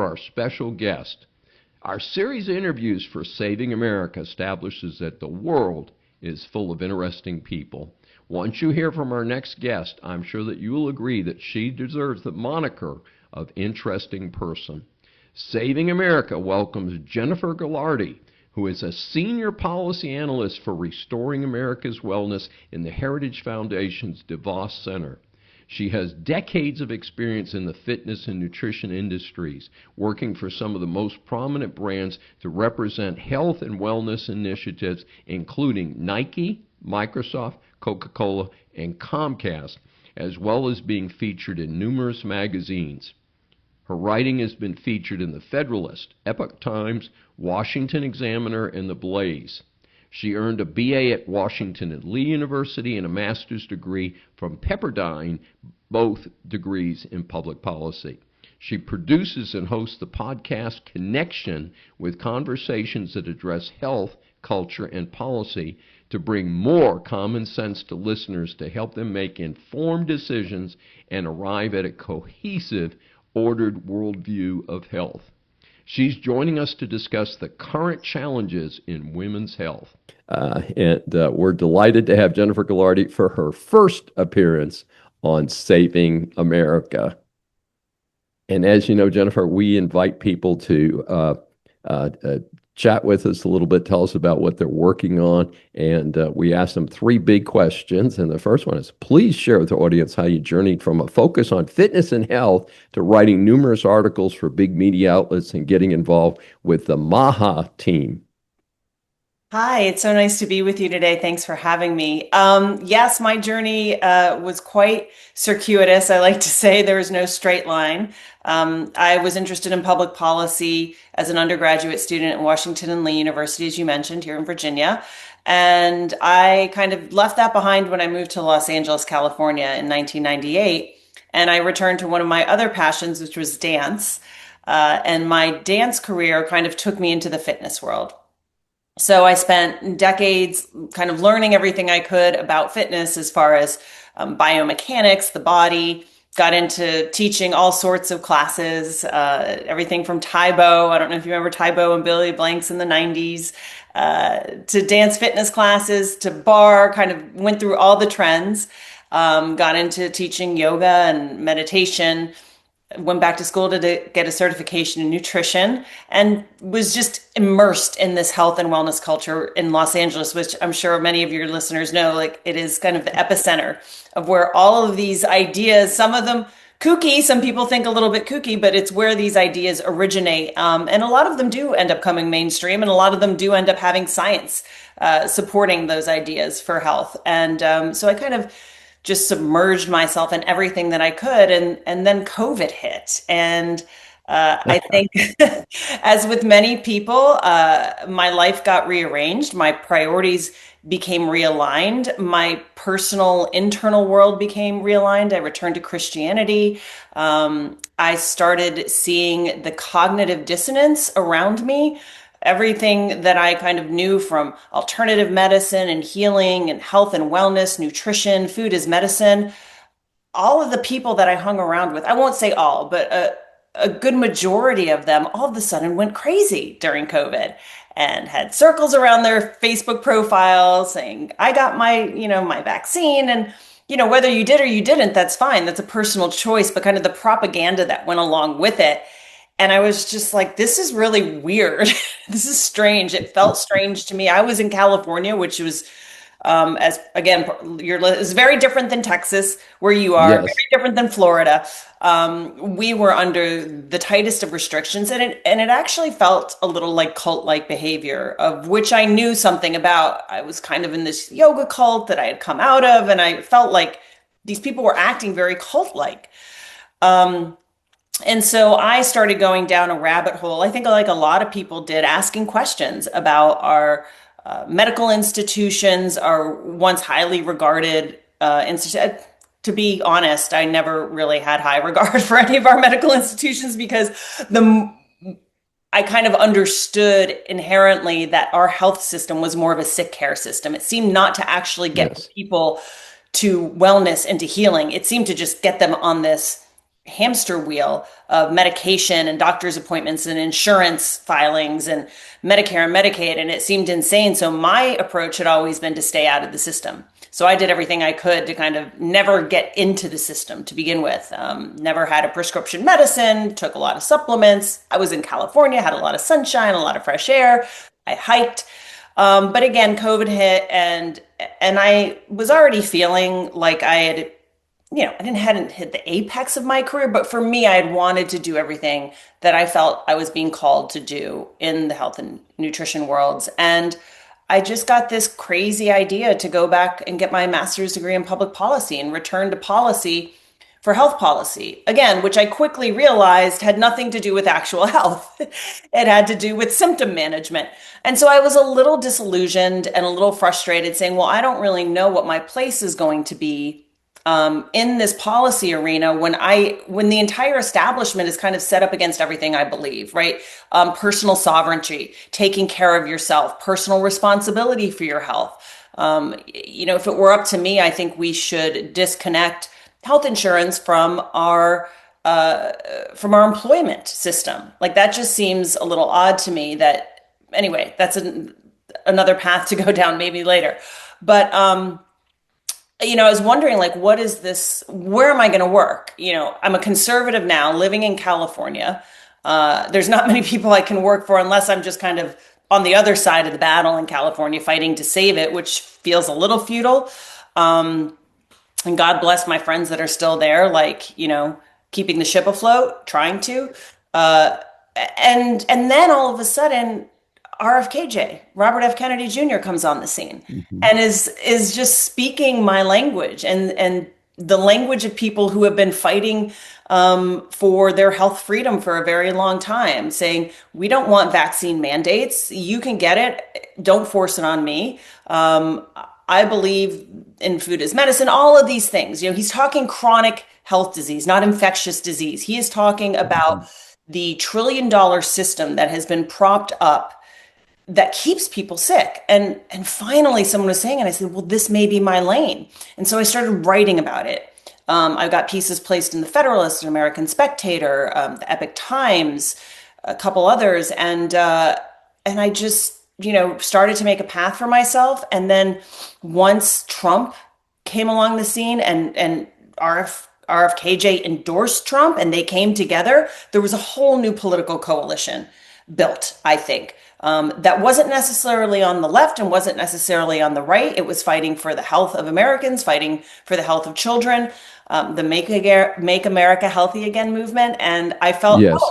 for our special guest. Our series of interviews for Saving America establishes that the world is full of interesting people. Once you hear from our next guest, I'm sure that you will agree that she deserves the moniker of interesting person. Saving America welcomes Jennifer Galardi, who is a senior policy analyst for Restoring America's Wellness in the Heritage Foundation's DeVos Center. She has decades of experience in the fitness and nutrition industries, working for some of the most prominent brands to represent health and wellness initiatives, including Nike, Microsoft, Coca-Cola, and Comcast, as well as being featured in numerous magazines. Her writing has been featured in The Federalist, Epoch Times, Washington Examiner, and The Blaze. She earned a BA at Washington and Lee University and a master's degree from Pepperdine, both degrees in public policy. She produces and hosts the podcast Connection with conversations that address health, culture, and policy to bring more common sense to listeners to help them make informed decisions and arrive at a cohesive, ordered worldview of health. She's joining us to discuss the current challenges in women's health. We're delighted to have Jennifer Galardi for her first appearance on Saving America. And as you know, Jennifer, we invite people to chat with us a little bit, tell us about what they're working on. And we asked them three big questions. And the first one is, please share with the audience how you journeyed from a focus on fitness and health to writing numerous articles for big media outlets and getting involved with the MAHA team. Hi, it's so nice to be with you today. Thanks for having me. Yes, my journey was quite circuitous. I like to say there was no straight line. I was interested in public policy as an undergraduate student at Washington and Lee University, as you mentioned, here in Virginia. And I kind of left that behind when I moved to Los Angeles, California in 1998. And I returned to one of my other passions, which was dance. And my dance career kind of took me into the fitness world. So I spent decades kind of learning everything I could about fitness as far as biomechanics, the body, got into teaching all sorts of classes, everything from Tae-Bo, I don't know if you remember Tae-Bo and Billy Blanks in the 90s, to dance fitness classes, to bar, kind of went through all the trends, got into teaching yoga and meditation, went back to school to get a certification in nutrition, and was just immersed in this health and wellness culture in Los Angeles, which I'm sure many of your listeners know, like it is kind of the epicenter of where all of these ideas, some of them kooky, some people think a little bit kooky, but it's where these ideas originate. And a lot of them do end up coming mainstream, and a lot of them do end up having science supporting those ideas for health. And so I kind of just submerged myself in everything that I could. And then COVID hit. And I think, as with many people, my life got rearranged. My priorities became realigned. My personal internal world became realigned. I returned to Christianity. I started seeing the cognitive dissonance around me. Everything that I kind of knew from alternative medicine and healing and health and wellness, nutrition, food as medicine, all of the people that I hung around with, I won't say all, but a good majority of them all of a sudden went crazy during COVID and had circles around their Facebook profiles saying, I got my vaccine. And, whether you did or you didn't, that's fine. That's a personal choice, but kind of the propaganda that went along with it. And I was just like, this is really weird. This is strange. It felt strange to me. I was in California, which was, is very different than Texas, where you are, yes. Very different than Florida. We were under the tightest of restrictions, and it actually felt a little like cult-like behavior, of which I knew something about. I was kind of in this yoga cult that I had come out of, and I felt like these people were acting very cult-like. And so I started going down a rabbit hole, I think like a lot of people did, asking questions about our medical institutions, our once highly regarded institutions. To be honest, I never really had high regard for any of our medical institutions, because I kind of understood inherently that our health system was more of a sick care system. It seemed not to actually get people to wellness and to healing. It seemed to just get them on this hamster wheel of medication and doctor's appointments and insurance filings and Medicare and Medicaid, and it seemed insane. So my approach had always been to stay out of the system. So I did everything I could to kind of never get into the system to begin with. Never had a prescription medicine, took a lot of supplements. I was in California, had a lot of sunshine, a lot of fresh air. I hiked. But again, COVID hit, and I was already feeling like I had, I hadn't hit the apex of my career, but for me, I had wanted to do everything that I felt I was being called to do in the health and nutrition worlds. And I just got this crazy idea to go back and get my master's degree in public policy and return to policy for health policy, again, which I quickly realized had nothing to do with actual health. It had to do with symptom management. And so I was a little disillusioned and a little frustrated, saying, well, I don't really know what my place is going to be in this policy arena when the entire establishment is kind of set up against everything I believe, right? Personal sovereignty, taking care of yourself, personal responsibility for your health. If it were up to me, I think we should disconnect health insurance from our employment system. Like that just seems a little odd to me. That anyway, that's another path to go down maybe later. But I was wondering, like, what is this? Where am I going to work? I'm a conservative now, living in California. There's not many people I can work for unless I'm just kind of on the other side of the battle in California, fighting to save it, which feels a little futile. And God bless my friends that are still there, like, keeping the ship afloat, trying to. And then all of a sudden, RFKJ, Robert F. Kennedy Jr. comes on the scene and is just speaking my language and the language of people who have been fighting for their health freedom for a very long time, saying, we don't want vaccine mandates. You can get it. Don't force it on me. I believe in food as medicine, all of these things. He's talking chronic health disease, not infectious disease. He is talking about the trillion-dollar system that has been propped up that keeps people sick. And finally someone was saying, and I said, well, this may be my lane. And so I started writing about it. I've got pieces placed in the Federalist, and American Spectator, the Epic Times, a couple others. And I just, started to make a path for myself. And then once Trump came along the scene and RFKJ endorsed Trump and they came together, there was a whole new political coalition built, I think, that wasn't necessarily on the left and wasn't necessarily on the right. It was fighting for the health of Americans, fighting for the health of children, the Make America Healthy Again movement. And I felt, Yes.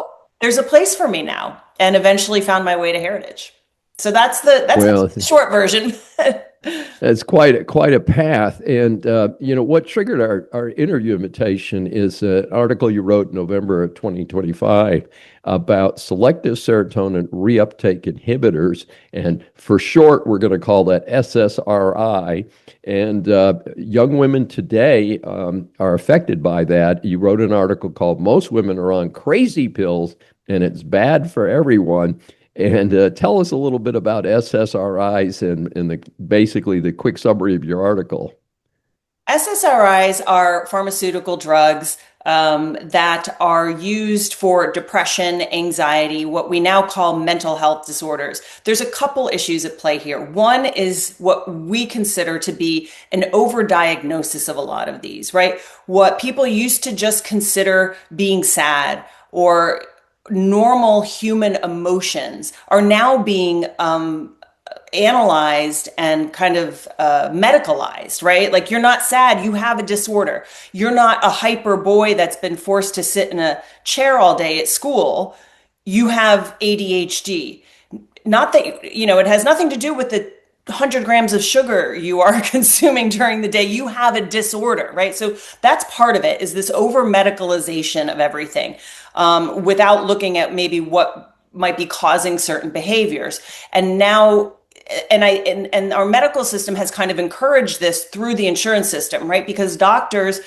there's a place for me now, and eventually found my way to Heritage. So that's Well, the short version. It's quite a path. And, what triggered our interview invitation is an article you wrote in November of 2025 about selective serotonin reuptake inhibitors. And for short, we're going to call that SSRI. And young women today are affected by that. You wrote an article called "Most Women Are on Crazy Pills and It's Bad for Everyone." And tell us a little bit about SSRIs and basically the quick summary of your article. SSRIs are pharmaceutical drugs that are used for depression, anxiety, what we now call mental health disorders. There's a couple issues at play here. One is what we consider to be an overdiagnosis of a lot of these, right? What people used to just consider being sad or normal human emotions are now being analyzed and kind of medicalized, right? Like, you're not sad, you have a disorder. You're not a hyper boy that's been forced to sit in a chair all day at school. You have ADHD. Not that, it has nothing to do with the 100 grams of sugar you are consuming during the day. You have a disorder, right? So that's part of it, is this over medicalization of everything, without looking at maybe what might be causing certain behaviors. And now, and our medical system has kind of encouraged this through the insurance system, right? Because doctors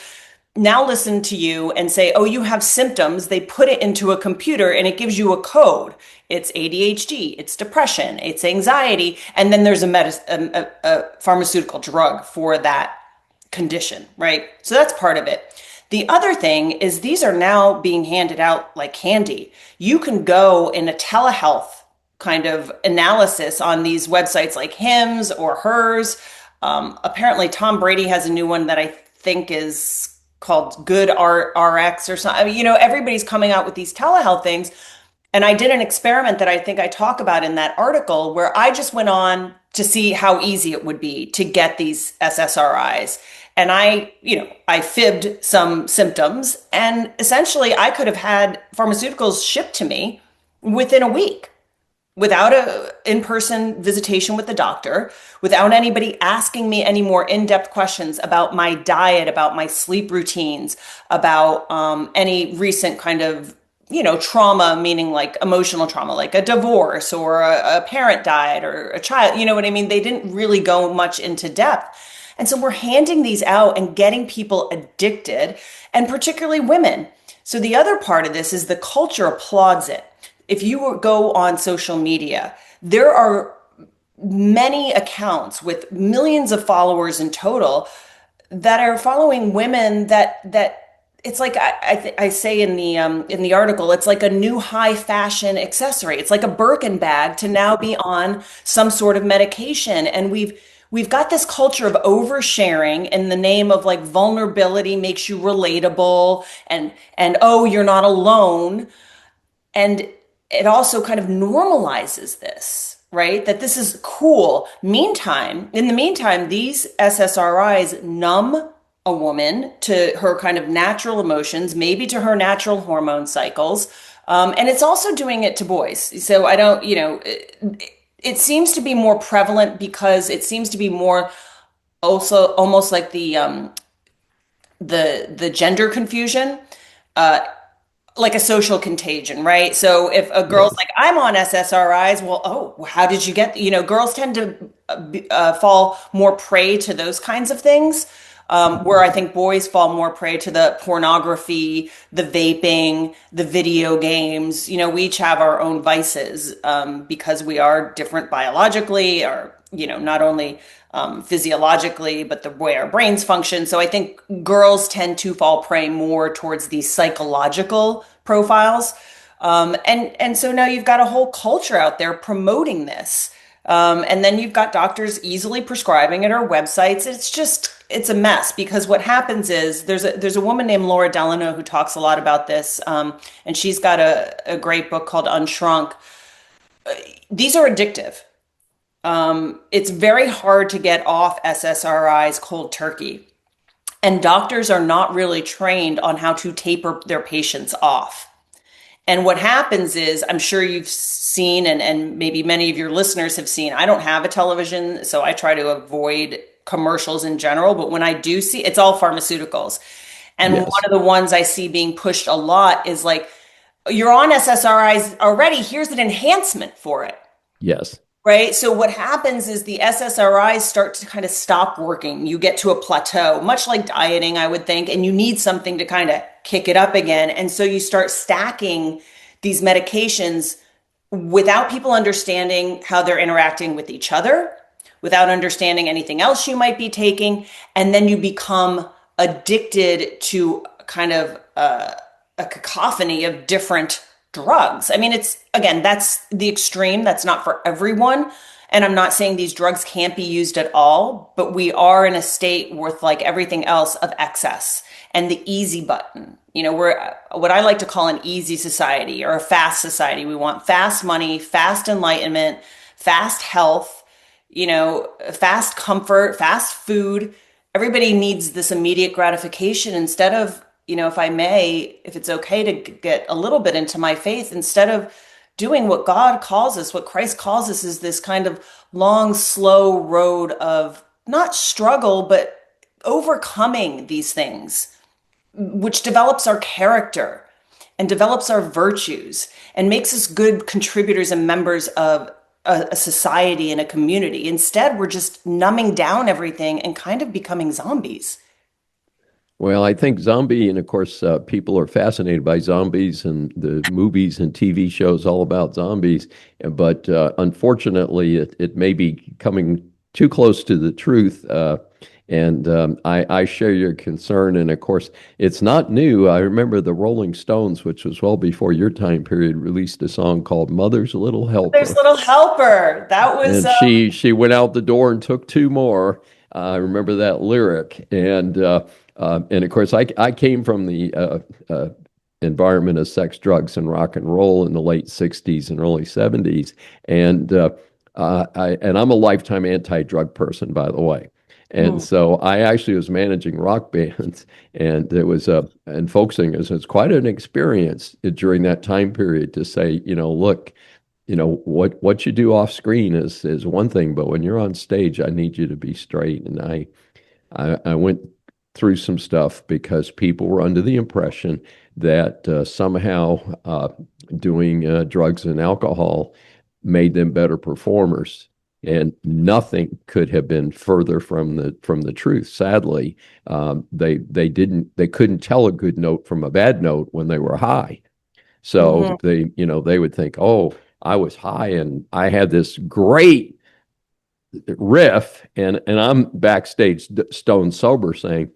now listen to you and say, oh, you have symptoms. They put it into a computer and it gives you a code. It's ADHD, it's depression, it's anxiety. And then there's a pharmaceutical drug for that condition, right? So that's part of it. The other thing is these are now being handed out like candy. You can go in a telehealth kind of analysis on these websites like Hims or Hers. Apparently, Tom Brady has a new one that I think is called Good RX or something. I mean, everybody's coming out with these telehealth things. And I did an experiment that I think I talk about in that article where I just went on to see how easy it would be to get these SSRIs. And I fibbed some symptoms, and essentially I could have had pharmaceuticals shipped to me within a week without a in-person visitation with the doctor, without anybody asking me any more in-depth questions about my diet, about my sleep routines, about any recent kind of trauma, meaning like emotional trauma, like a divorce or a parent died or a child, you know what I mean? They didn't really go much into depth. And so we're handing these out and getting people addicted, and particularly women. So the other part of this is the culture applauds it. If you go on social media, there are many accounts with millions of followers in total that are following women that it's like I say in the article, it's like a new high fashion accessory. It's like a Birkin bag to now be on some sort of medication, and we've got this culture of oversharing in the name of like vulnerability makes you relatable, and oh, you're not alone, and it also kind of normalizes this, right? That this is cool. In the meantime, these SSRIs numb a woman to her kind of natural emotions, maybe to her natural hormone cycles. And it's also doing it to boys. So I don't, it seems to be more prevalent because it seems to be more also almost like the gender confusion. Like a social contagion, right? So if a girl's Yes. like, I'm on SSRIs, well, oh, how did you get, girls tend to fall more prey to those kinds of things, where I think boys fall more prey to the pornography, the vaping, the video games. We each have our own vices, because we are different biologically, or, not only physiologically, but the way our brains function. So I think girls tend to fall prey more towards these psychological profiles. And so now you've got a whole culture out there promoting this. And then you've got doctors easily prescribing it or websites. It's a mess, because what happens is there's a woman named Laura Delano who talks a lot about this. And she's got a great book called Unshrunk. These are addictive. It's very hard to get off SSRIs cold turkey. And doctors are not really trained on how to taper their patients off. And what happens is, I'm sure you've seen, and maybe many of your listeners have seen, I don't have a television, so I try to avoid commercials in general. But when I do see, it's all pharmaceuticals. And Yes. one of the ones I see being pushed a lot is like, you're on SSRIs already, here's an enhancement for it. Yes. Right. So what happens is the SSRIs start to kind of stop working. You get to a plateau, much like dieting, I would think, and you need something to kind of kick it up again. And so you start stacking these medications without people understanding how they're interacting with each other, without understanding anything else you might be taking. And then you become addicted to kind of a cacophony of different drugs. I mean, that's the extreme. That's not for everyone. And I'm not saying these drugs can't be used at all, but we are in a state with like everything else of excess and the easy button. We're what I like to call an easy society or a fast society. We want fast money, fast enlightenment, fast health, fast comfort, fast food. Everybody needs this immediate gratification instead of, if I may, if it's okay to get a little bit into my faith, instead of doing what God calls us, what Christ calls us, is this kind of long, slow road of not struggle, but overcoming these things, which develops our character and develops our virtues and makes us good contributors and members of a society and a community. Instead, we're just numbing down everything and kind of becoming zombies. Well, I think zombie, and of course, people are fascinated by zombies and the movies and TV shows all about zombies. But unfortunately, it may be coming too close to the truth. And I share your concern. And of course, it's not new. I remember the Rolling Stones, which was well before your time period, released a song called Mother's Little There's Helper. Little Helper. That was And she went out the door and took two more. I remember that lyric. And of course, I came from the environment of sex, drugs, and rock and roll in the late '60s and early '70s. And I'm a lifetime anti-drug person, by the way. And mm, so I actually was managing rock bands, and it was and folk singers. It's quite an experience during that time period to say, look, what you do off screen is one thing, but when you're on stage, I need you to be straight. And I went through some stuff because people were under the impression that somehow doing drugs and alcohol made them better performers. And nothing could have been further from the truth. Sadly, they couldn't tell a good note from a bad note when they were high. So mhm. they would think, oh, I was high and I had this great riff, and I'm backstage stone sober saying,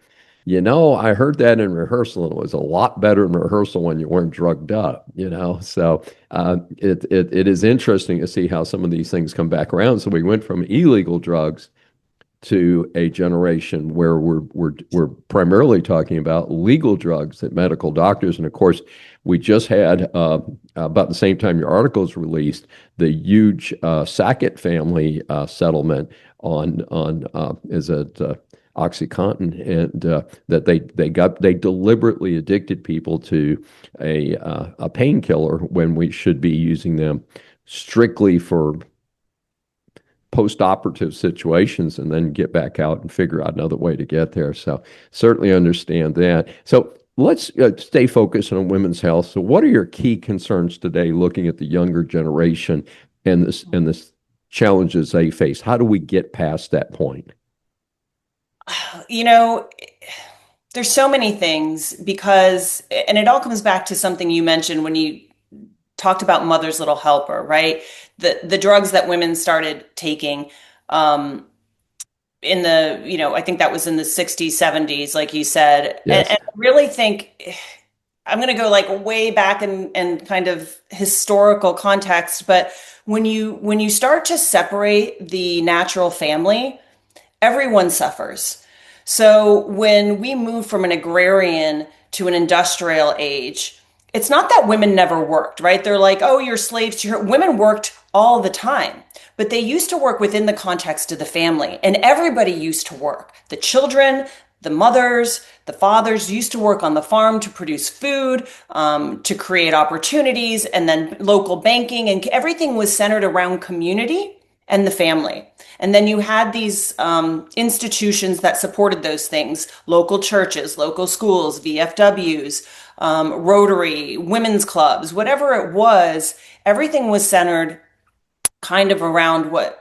I heard that in rehearsal, and it was a lot better in rehearsal when you weren't drugged up. So it is interesting to see how some of these things come back around. So we went from illegal drugs to a generation where we're primarily talking about legal drugs that medical doctors, and of course, we just had about the same time your article was released, the huge Sackett family settlement on is it OxyContin, and that they deliberately addicted people to a painkiller when we should be using them strictly for post-operative situations and then get back out and figure out another way to get there. So certainly understand that. So let's stay focused on women's health. So what are your key concerns today looking at the younger generation and the challenges they face? How do we get past that point? You know, there's so many things because, and it all comes back to something you mentioned when you talked about Mother's Little Helper, right? The drugs that women started taking um, in I think that was in the 60s, 70s, like you said. And Yes. I really think I'm going to go like way back and kind of historical context, but when you start to separate the natural family, everyone suffers. So when we move from an agrarian to an industrial age, it's not that women never worked, right? They're like, oh, you're slaves to your women worked all the time. But they used to work within the context of the family, and everybody used to work. The children, the mothers, the fathers used to work on the farm to produce food, to create opportunities, and then local banking, and everything was centered around community and the family. And then you had these institutions that supported those things: local churches, local schools, VFWs, Rotary, women's clubs, whatever it was. Everything was centered kind of around what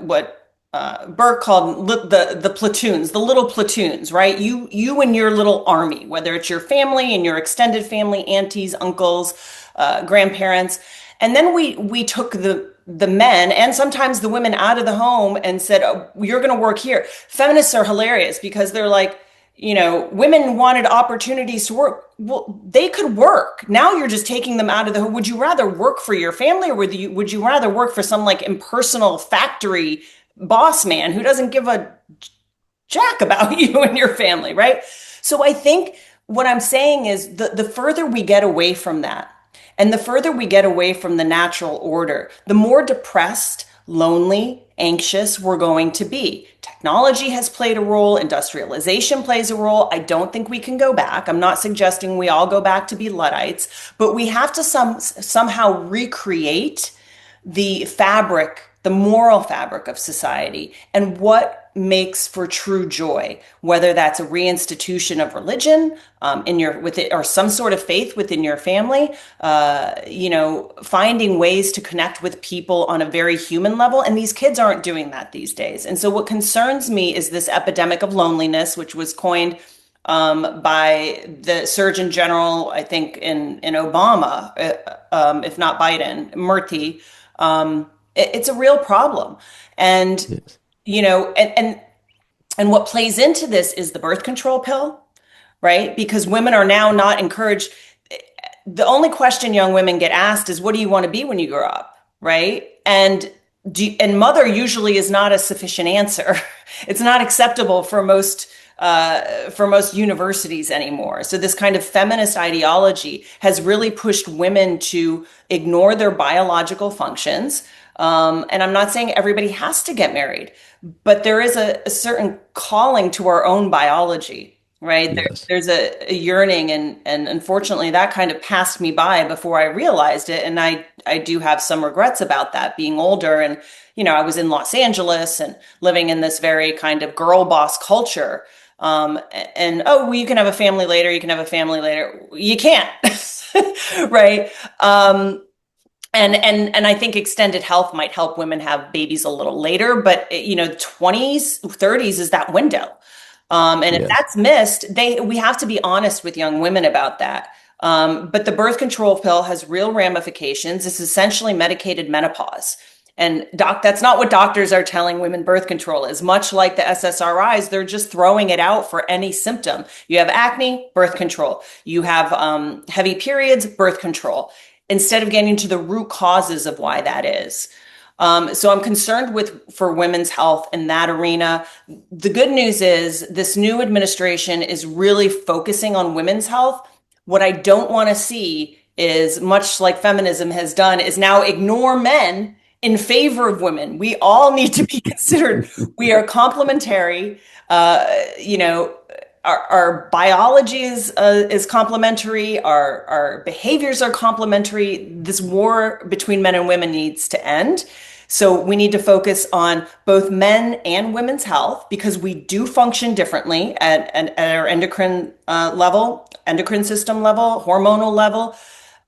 Burke called the platoons, the little platoons, right? You and your little army, whether it's your family and your extended family, aunties, uncles, grandparents, and then we took the men and sometimes the women out of the home and said, oh, you're going to work here. Feminists are hilarious because they're like, women wanted opportunities to work. Well, they could work. Now you're just taking them out of the home. Would you rather work for your family, or would you rather work for some like impersonal factory boss man who doesn't give a jack about you and your family, right? So I think what I'm saying is the further we get away from that, and the further we get away from the natural order, the more depressed, lonely, anxious we're going to be. Technology has played a role, industrialization plays a role. I don't think we can go back. I'm not suggesting we all go back to be Luddites, but we have to somehow recreate the fabric, the moral fabric of society, and what makes for true joy, whether that's a reinstitution of religion in your with it, or some sort of faith within your family. Finding ways to connect with people on a very human level, and these kids aren't doing that these days. And so, what concerns me is this epidemic of loneliness, which was coined by the Surgeon General, I think in Obama, if not Biden, Murthy. It's a real problem. And, Yes. and And what plays into this is the birth control pill, right? Because women are now not encouraged. The only question young women get asked is, what do you want to be when you grow up? Right. And mother usually is not a sufficient answer. It's not acceptable for most universities anymore. So this kind of feminist ideology has really pushed women to ignore their biological functions. And I'm not saying everybody has to get married, but there is a certain calling to our own biology, right? Yes. There's a yearning, and unfortunately, that kind of passed me by before I realized it. And I do have some regrets about that, being older. And, I was in Los Angeles and living in this very kind of girl boss culture. And oh, well, you can have a family later. You can have a family later. You can't, right? And I think extended health might help women have babies a little later, but 20s, 30s is that window. And if Yes. that's missed, we have to be honest with young women about that. But the birth control pill has real ramifications. It's essentially medicated menopause. And that's not what doctors are telling women birth control is. Much like the SSRIs, they're just throwing it out for any symptom. You have acne, birth control. You have heavy periods, birth control, instead of getting to the root causes of why that is. So I'm concerned for women's health in that arena. The good news is this new administration is really focusing on women's health. What I don't want to see is, much like feminism has done, is now ignore men in favor of women. We all need to be considered. We are complementary. Our biology is complementary. Our behaviors are complementary. This war between men and women needs to end. So we need to focus on both men and women's health, because we do function differently at our endocrine system level, hormonal level.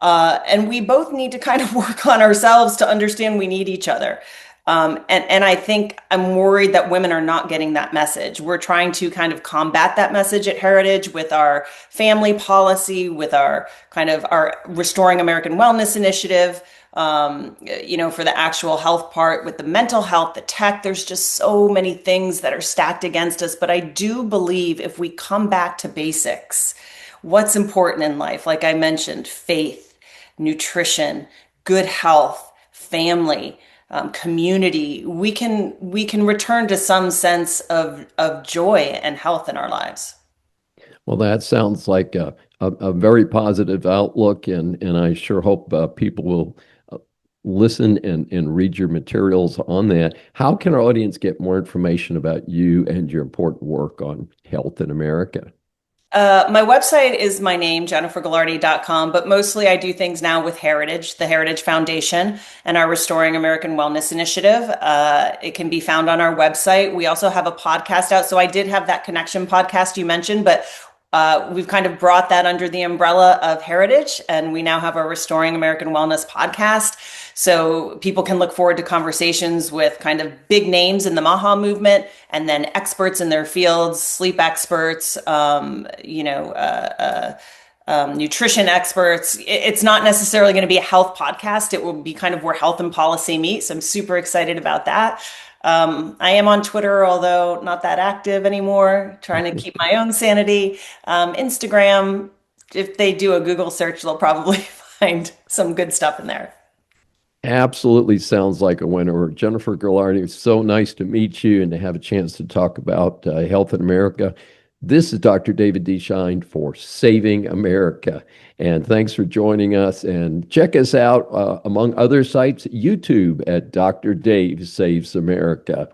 And we both need to kind of work on ourselves to understand we need each other. And I think I'm worried that women are not getting that message. We're trying to kind of combat that message at Heritage with our family policy, with our Restoring American Wellness initiative, for the actual health part, with the mental health, the tech. There's just so many things that are stacked against us. But I do believe if we come back to basics, what's important in life, like I mentioned, faith, nutrition, good health, family, community, we can return to some sense of joy and health in our lives. Well, that sounds like a very positive outlook, and I sure hope people will listen and read your materials on that. How can our audience get more information about you and your important work on health in America? My website is my name, jennifergalardi.com, but mostly I do things now with Heritage, the Heritage Foundation, and our Restoring American Wellness initiative. It can be found on our website. We also have a podcast out. So I did have that Connection podcast you mentioned, but we've kind of brought that under the umbrella of Heritage, and we now have our Restoring American Wellness podcast. So people can look forward to conversations with kind of big names in the MAHA movement, and then experts in their fields, sleep experts, nutrition experts. It's not necessarily going to be a health podcast. It will be kind of where health and policy meet. So I'm super excited about that. I am on Twitter, although not that active anymore, trying to keep my own sanity. Instagram, if they do a Google search, they'll probably find some good stuff in there. Absolutely sounds like a winner. Jennifer Galardi, it's so nice to meet you and to have a chance to talk about health in America. This is Dr. David D. Schein for Saving America. And thanks for joining us. And check us out, among other sites, YouTube at Dr. Dave Saves America.